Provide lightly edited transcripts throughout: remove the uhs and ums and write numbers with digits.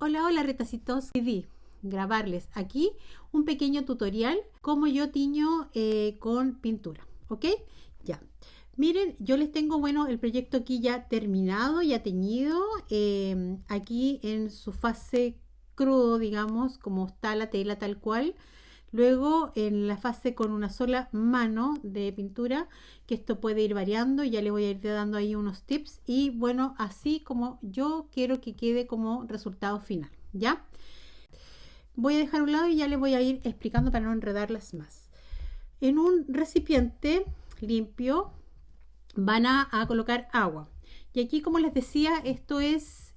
Hola, hola retacitos, decidí grabarles aquí un pequeño tutorial cómo yo tiño con pintura, ¿ok? Ya, miren, yo les tengo, bueno, el proyecto aquí ya terminado, ya teñido, aquí en su fase crudo, digamos, como está la tela tal cual. Luego en la fase con una sola mano de pintura, que esto puede ir variando, ya les voy a ir dando ahí unos tips y bueno, así como yo quiero que quede como resultado final, ¿ya? Voy a dejar a un lado y ya les voy a ir explicando para no enredarlas más. En un recipiente limpio van a colocar agua. Y aquí, como les decía, esto es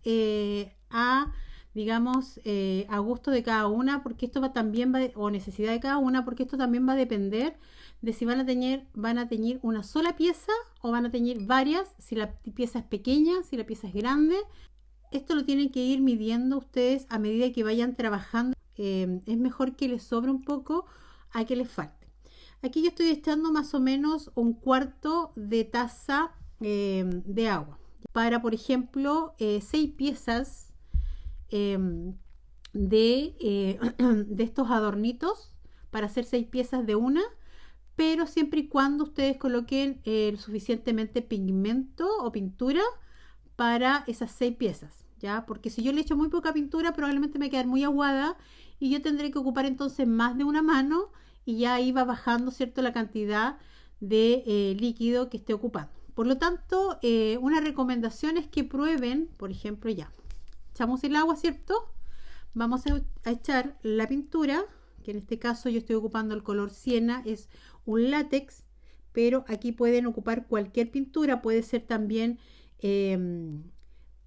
digamos, a gusto de cada una, porque esto también va, o necesidad de cada una, porque esto también va a depender de si van a teñir una sola pieza o van a teñir varias, si la pieza es pequeña, si la pieza es grande. Esto lo tienen que ir midiendo ustedes a medida que vayan trabajando. Es mejor que les sobre un poco a que les falte. Aquí yo estoy echando más o menos un cuarto de taza de agua para, por ejemplo, 6 piezas de estos adornitos, para hacer 6 piezas de una, pero siempre y cuando ustedes coloquen suficientemente pigmento o pintura para esas 6 piezas, ¿ya? Porque si yo le echo muy poca pintura, probablemente me va a quedar muy aguada y yo tendré que ocupar entonces más de una mano y ya ahí va bajando, ¿cierto?, la cantidad de líquido que esté ocupando. Por lo tanto, una recomendación es que prueben, por ejemplo, ya echamos el agua, ¿cierto? Vamos a echar la pintura, que en este caso yo estoy ocupando el color siena, es un látex, pero aquí pueden ocupar cualquier pintura, puede ser también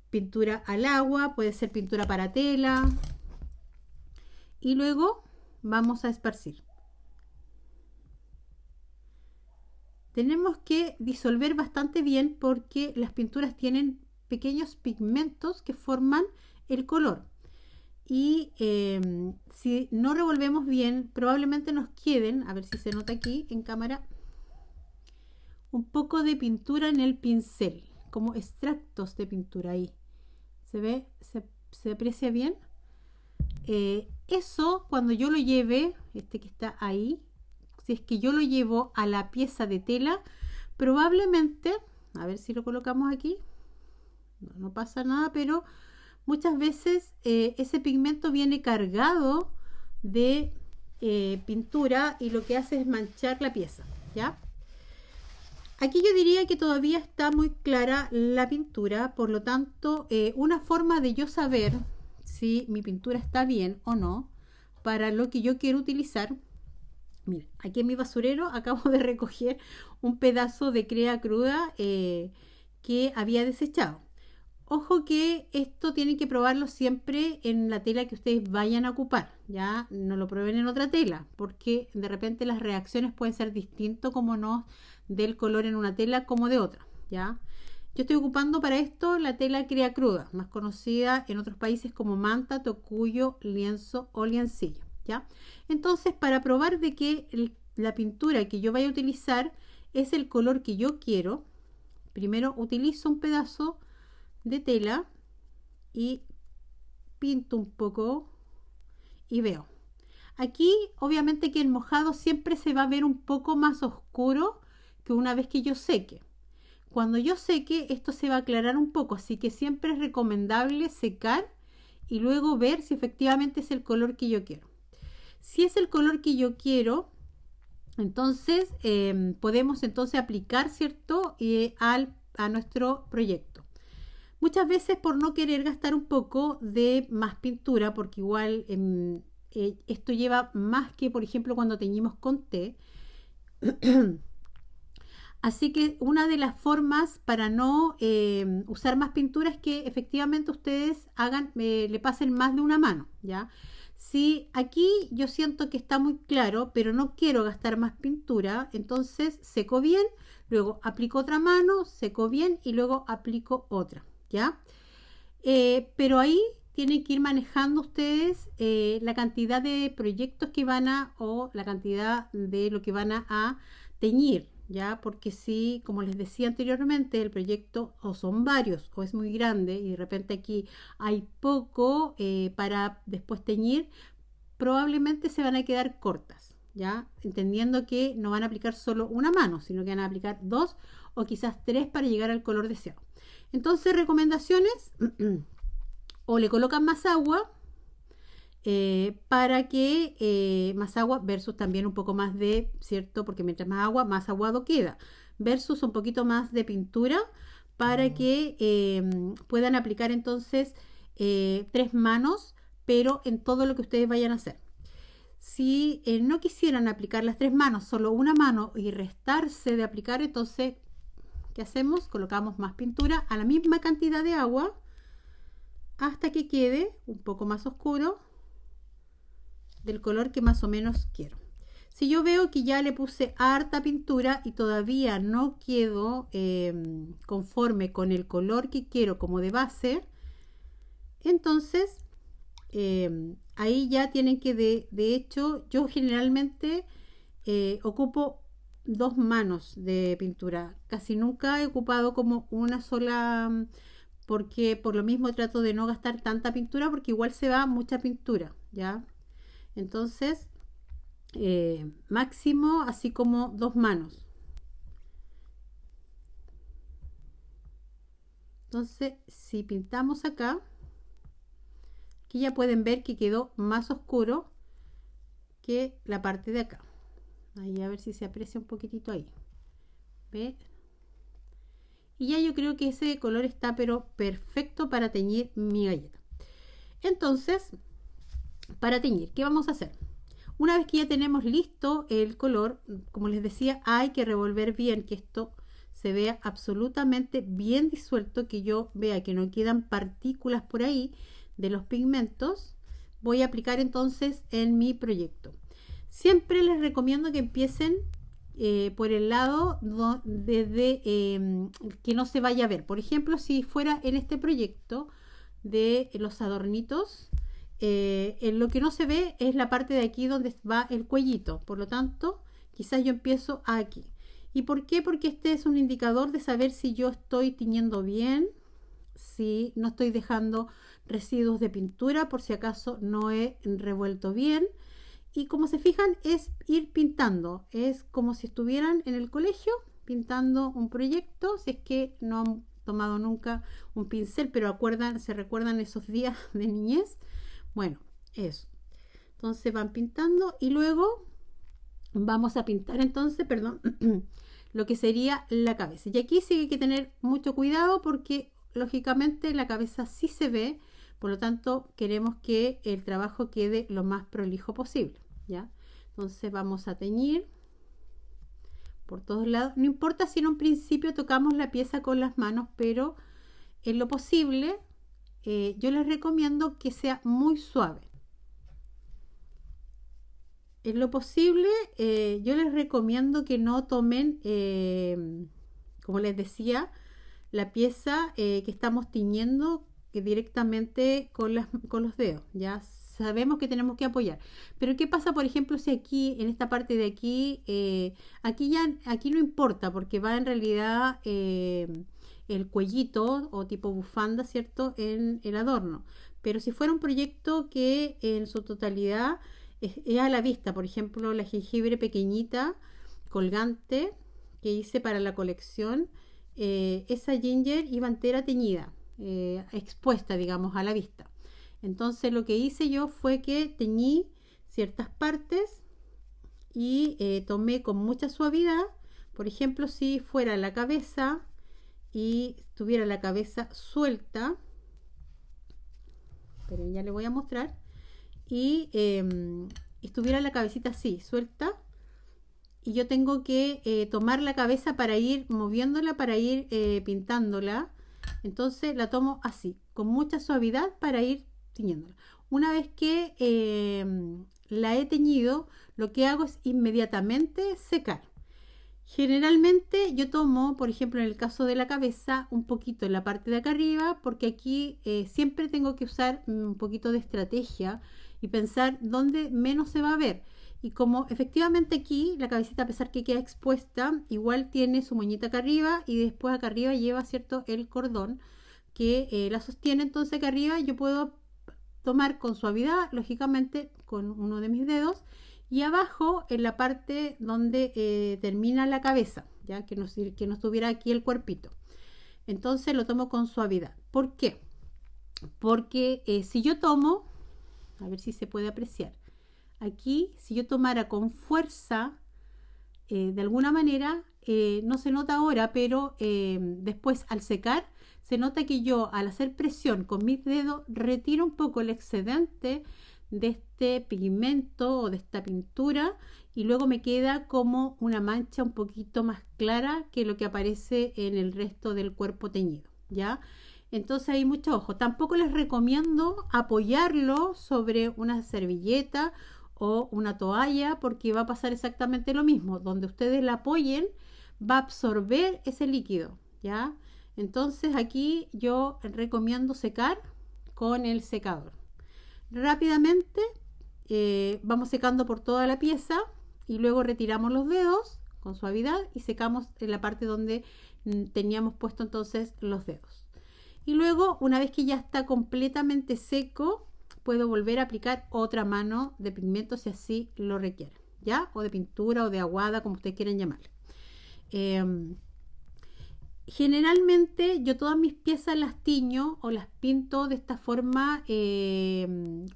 pintura al agua, puede ser pintura para tela, y luego vamos a esparcir. Tenemos que disolver bastante bien porque las pinturas tienen pequeños pigmentos que forman el color. Y si no revolvemos bien, probablemente nos queden, a ver si se nota aquí en cámara, un poco de pintura en el pincel, como extractos de pintura ahí. ¿Se ve? ¿Se aprecia bien? Eso, cuando yo lo lleve, este que está ahí, si es que yo lo llevo a la pieza de tela, probablemente, a ver si lo colocamos aquí, no pasa nada, pero muchas veces ese pigmento viene cargado de pintura y lo que hace es manchar la pieza, ¿ya? Aquí yo diría que todavía está muy clara la pintura, por lo tanto, una forma de yo saber si mi pintura está bien o no para lo que yo quiero utilizar. Miren, aquí en mi basurero acabo de recoger un pedazo de crea cruda que había desechado. Ojo que esto tienen que probarlo siempre en la tela que ustedes vayan a ocupar, ya no lo prueben en otra tela, porque de repente las reacciones pueden ser distintas, como no, del color en una tela como de otra, ya. Yo estoy ocupando para esto la tela crea cruda, más conocida en otros países como manta, tocuyo, lienzo o liencillo, ya. Entonces, para probar de que la pintura que yo vaya a utilizar es el color que yo quiero, primero utilizo un pedazo de tela y pinto un poco y veo. Aquí obviamente que el mojado siempre se va a ver un poco más oscuro que una vez que yo seque. Cuando yo seque, esto se va a aclarar un poco, así que siempre es recomendable secar y luego ver si efectivamente es el color que yo quiero. Si es el color que yo quiero, entonces podemos entonces aplicar, ¿cierto?, a nuestro proyecto. Muchas veces por no querer gastar un poco de más pintura, porque igual esto lleva más que, por ejemplo, cuando teñimos con té. Así que una de las formas para no usar más pintura es que efectivamente ustedes le pasen más de una mano, ¿ya? Si aquí yo siento que está muy claro, pero no quiero gastar más pintura, entonces seco bien, luego aplico otra mano, seco bien y luego aplico otra, ¿ya? Pero ahí tienen que ir manejando ustedes la cantidad de proyectos que o la cantidad de lo que van a teñir, ya, porque si, como les decía anteriormente, el proyecto o son varios o es muy grande y de repente aquí hay poco para después teñir, probablemente se van a quedar cortas, ya, entendiendo que no van a aplicar solo una mano, sino que van a aplicar dos o quizás tres para llegar al color deseado. Entonces, recomendaciones: o le colocan más agua, para que más agua versus también un poco más de, ¿cierto? Porque mientras más aguado queda, versus un poquito más de pintura para que puedan aplicar entonces tres manos, pero en todo lo que ustedes vayan a hacer. Si no quisieran aplicar las tres manos, solo una mano y restarse de aplicar, entonces, ¿qué hacemos? Colocamos más pintura a la misma cantidad de agua hasta que quede un poco más oscuro del color que más o menos quiero. Si yo veo que ya le puse harta pintura y todavía no quedo conforme con el color que quiero como de base, entonces ahí ya tienen que, de hecho, yo generalmente ocupo dos manos de pintura. Casi nunca he ocupado como una sola, porque por lo mismo trato de no gastar tanta pintura, porque igual se va mucha pintura, ¿ya? Entonces, máximo así como dos manos. Entonces, si pintamos acá, aquí ya pueden ver que quedó más oscuro que la parte de acá. Ahí, a ver si se aprecia un poquitito ahí. ¿Ve? Y ya yo creo que ese color está pero perfecto para teñir mi galleta. Entonces, para teñir, ¿qué vamos a hacer? Una vez que ya tenemos listo el color, como les decía, hay que revolver bien, que esto se vea absolutamente bien disuelto, que yo vea que no quedan partículas por ahí de los pigmentos. Voy a aplicar entonces en mi proyecto. Siempre les recomiendo que empiecen por el lado desde que no se vaya a ver. Por ejemplo, si fuera en este proyecto de los adornitos, en lo que no se ve es la parte de aquí donde va el cuellito. Por lo tanto, quizás yo empiezo aquí. ¿Y por qué? Porque este es un indicador de saber si yo estoy tiñendo bien, si no estoy dejando residuos de pintura, por si acaso no he revuelto bien. Y como se fijan, es ir pintando. Es como si estuvieran en el colegio pintando un proyecto, si es que no han tomado nunca un pincel, pero se recuerdan esos días de niñez. Bueno, eso. Entonces van pintando y luego vamos a pintar entonces, perdón, lo que sería la cabeza. Y aquí sí hay que tener mucho cuidado porque lógicamente la cabeza sí se ve, por lo tanto queremos que el trabajo quede lo más prolijo posible, ¿ya? Entonces vamos a teñir por todos lados. No importa si en un principio tocamos la pieza con las manos, pero en lo posible yo les recomiendo que sea muy suave. En lo posible, yo les recomiendo que no tomen, como les decía, la pieza que estamos tiñendo directamente con los dedos. Ya sabemos que tenemos que apoyar. Pero ¿qué pasa, por ejemplo, si aquí, en esta parte de aquí, aquí no importa, porque va en realidad el cuellito o tipo bufanda, ¿cierto?, en el adorno. Pero si fuera un proyecto que en su totalidad es a la vista, por ejemplo, la jengibre pequeñita, colgante, que hice para la colección, esa ginger iba entera teñida, expuesta, digamos, a la vista. Entonces lo que hice yo fue que teñí ciertas partes y tomé con mucha suavidad. Por ejemplo, si fuera la cabeza y tuviera la cabeza suelta, pero ya le voy a mostrar, y estuviera la cabecita así, suelta, y yo tengo que tomar la cabeza para ir moviéndola, para ir pintándola. Entonces la tomo así, con mucha suavidad para ir tiñéndola. Una vez que la he teñido, lo que hago es inmediatamente secar. Generalmente yo tomo, por ejemplo, en el caso de la cabeza, un poquito en la parte de acá arriba, porque aquí siempre tengo que usar un poquito de estrategia y pensar dónde menos se va a ver. Y como efectivamente aquí la cabecita, a pesar que queda expuesta, igual tiene su moñita acá arriba y después acá arriba lleva, ¿cierto?, el cordón que la sostiene. Entonces acá arriba yo puedo tomar con suavidad, lógicamente, con uno de mis dedos, y abajo en la parte donde termina la cabeza, ya que no estuviera aquí el cuerpito. Entonces lo tomo con suavidad. ¿Por qué? Porque si yo tomo, a ver si se puede apreciar, aquí si yo tomara con fuerza, de alguna manera, no se nota ahora, pero después al secar, se nota que yo al hacer presión con mis dedos retiro un poco el excedente de este pigmento o de esta pintura y luego me queda como una mancha un poquito más clara que lo que aparece en el resto del cuerpo teñido, ¿ya? Entonces hay mucho ojo. Tampoco les recomiendo apoyarlo sobre una servilleta o una toalla porque va a pasar exactamente lo mismo. Donde ustedes la apoyen va a absorber ese líquido, ¿ya? Entonces aquí yo recomiendo secar con el secador. Rápidamente vamos secando por toda la pieza y luego retiramos los dedos con suavidad y secamos en la parte donde teníamos puesto entonces los dedos. Y luego, una vez que ya está completamente seco, puedo volver a aplicar otra mano de pigmento si así lo requieren, ¿ya? O de pintura o de aguada, como ustedes quieran llamarle. Generalmente yo todas mis piezas las tiño o las pinto de esta forma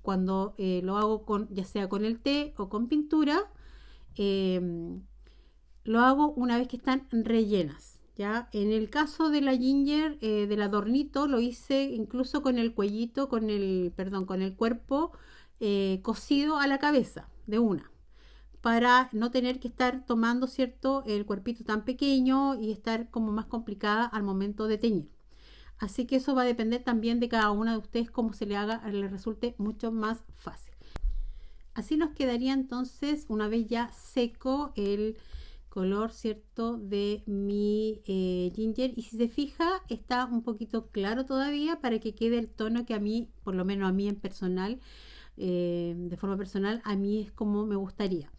cuando lo hago ya sea con el té o con pintura. Lo hago una vez que están rellenas, ¿ya? En el caso de la ginger, del adornito, lo hice incluso con el cuellito, con el cuerpo cosido a la cabeza de una, para no tener que estar tomando, ¿cierto?, el cuerpito tan pequeño y estar como más complicada al momento de teñir. Así que eso va a depender también de cada una de ustedes, cómo se le haga, les resulte mucho más fácil. Así nos quedaría entonces, una vez ya seco el color, ¿cierto?, de mi ginger. Y si se fija, está un poquito claro todavía para que quede el tono que a mí, por lo menos a mí en personal, de forma personal, a mí es como me gustaría.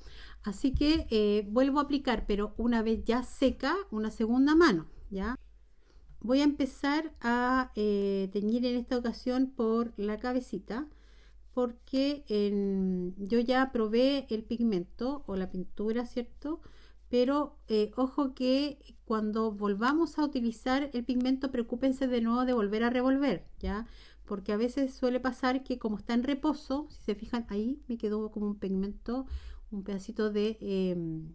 Así que vuelvo a aplicar, pero una vez ya seca, una segunda mano, ¿ya? Voy a empezar a teñir en esta ocasión por la cabecita, porque yo ya probé el pigmento o la pintura, ¿cierto? Pero ojo que cuando volvamos a utilizar el pigmento, preocúpense de nuevo de volver a revolver, ¿ya? Porque a veces suele pasar que como está en reposo, si se fijan ahí me quedó como un pigmento, un pedacito de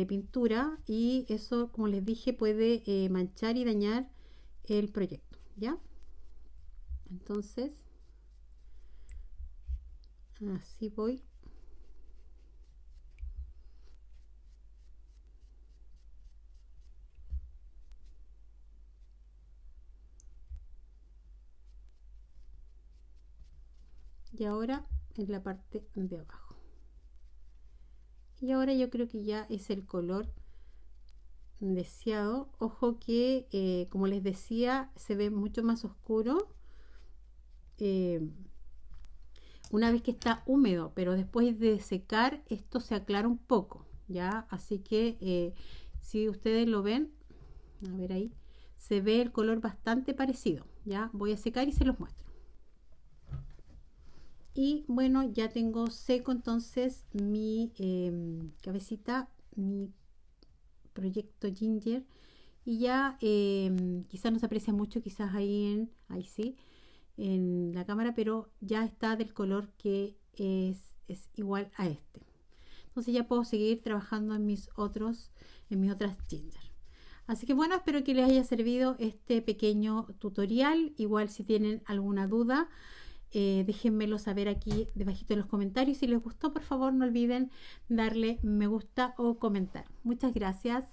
pintura, y eso, como les dije, puede manchar y dañar el proyecto, ¿ya? Entonces, así voy. Y ahora en la parte de abajo. Y ahora yo creo que ya es el color deseado. Ojo que, como les decía, se ve mucho más oscuro una vez que está húmedo, pero después de secar esto se aclara un poco, ¿ya? Así que si ustedes lo ven, a ver ahí, se ve el color bastante parecido, ¿ya? Voy a secar y se los muestro. Y bueno, ya tengo seco entonces mi cabecita, mi proyecto ginger, y ya quizás no se aprecia mucho, quizás ahí sí, en la cámara, pero ya está del color que es igual a este. Entonces ya puedo seguir trabajando en mis otras ginger. Así que bueno, espero que les haya servido este pequeño tutorial. Igual si tienen alguna duda, déjenmelo saber aquí debajito en los comentarios. Si les gustó, por favor no olviden darle me gusta o comentar. Muchas gracias.